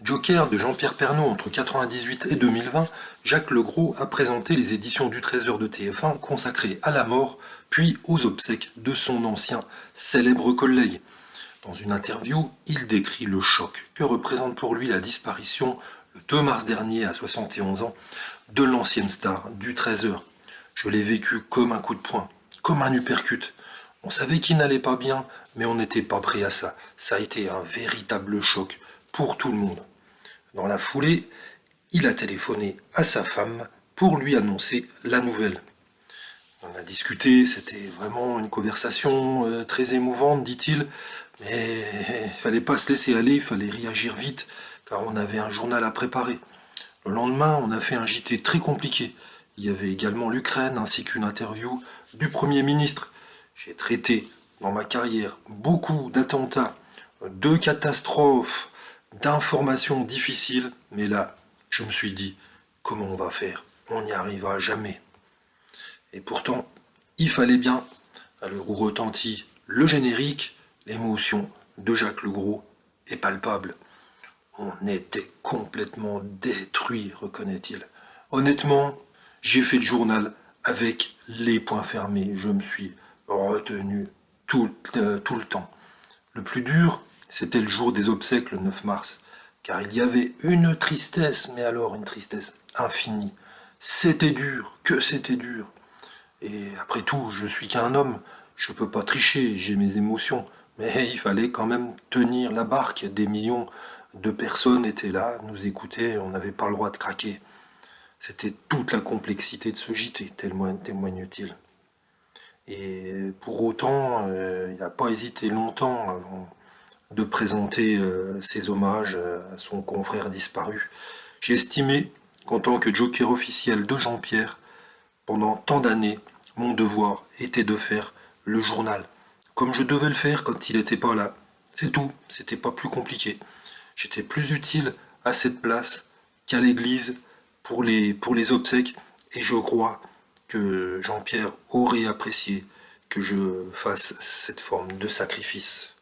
Joker de Jean-Pierre Pernaut entre 1998 et 2020, Jacques Legros a présenté les éditions du Trésor de TF1 consacrées à la mort, puis aux obsèques de son ancien célèbre collègue. Dans une interview, il décrit le choc que représente pour lui la disparition, le 2 mars dernier à 71 ans, de l'ancienne star du Trésor. Je l'ai vécu comme un coup de poing, comme un uppercut. On savait qu'il n'allait pas bien, mais on n'était pas prêt à ça. Ça a été un véritable choc pour tout le monde. Dans la foulée, il a téléphoné à sa femme pour lui annoncer la nouvelle. On a discuté, c'était vraiment une conversation très émouvante, dit-il, mais il fallait pas se laisser aller, il fallait réagir vite, car on avait un journal à préparer. Le lendemain, on a fait un JT très compliqué. Il y avait également l'Ukraine, ainsi qu'une interview du Premier ministre. J'ai traité, dans ma carrière, beaucoup d'attentats, de catastrophes, d'informations difficiles, mais là, je me suis dit, comment on va faire? On n'y arrivera jamais. Et pourtant, il fallait bien, à l'heure où retentit le générique, l'émotion de Jacques Legros est palpable. On était complètement détruit, reconnaît-il. Honnêtement, j'ai fait le journal avec les poings fermés. Je me suis retenu tout le temps. Le plus dur, c'était le jour des obsèques, le 9 mars, car il y avait une tristesse, mais alors une tristesse infinie. C'était dur, que c'était dur. Et après tout, je suis qu'un homme, je peux pas tricher, j'ai mes émotions. Mais il fallait quand même tenir la barque. Des millions de personnes étaient là, nous écoutaient, on n'avait pas le droit de craquer. C'était toute la complexité de ce JT, témoigne-t-il. Et pour autant, il n'a pas hésité longtemps avant de présenter ses hommages à son confrère disparu. J'ai estimé qu'en tant que joker officiel de Jean-Pierre, pendant tant d'années, mon devoir était de faire le journal, comme je devais le faire quand il n'était pas là. C'est tout, c'était pas plus compliqué. J'étais plus utile à cette place qu'à l'église pour les obsèques, et je crois que Jean-Pierre aurait apprécié que je fasse cette forme de sacrifice.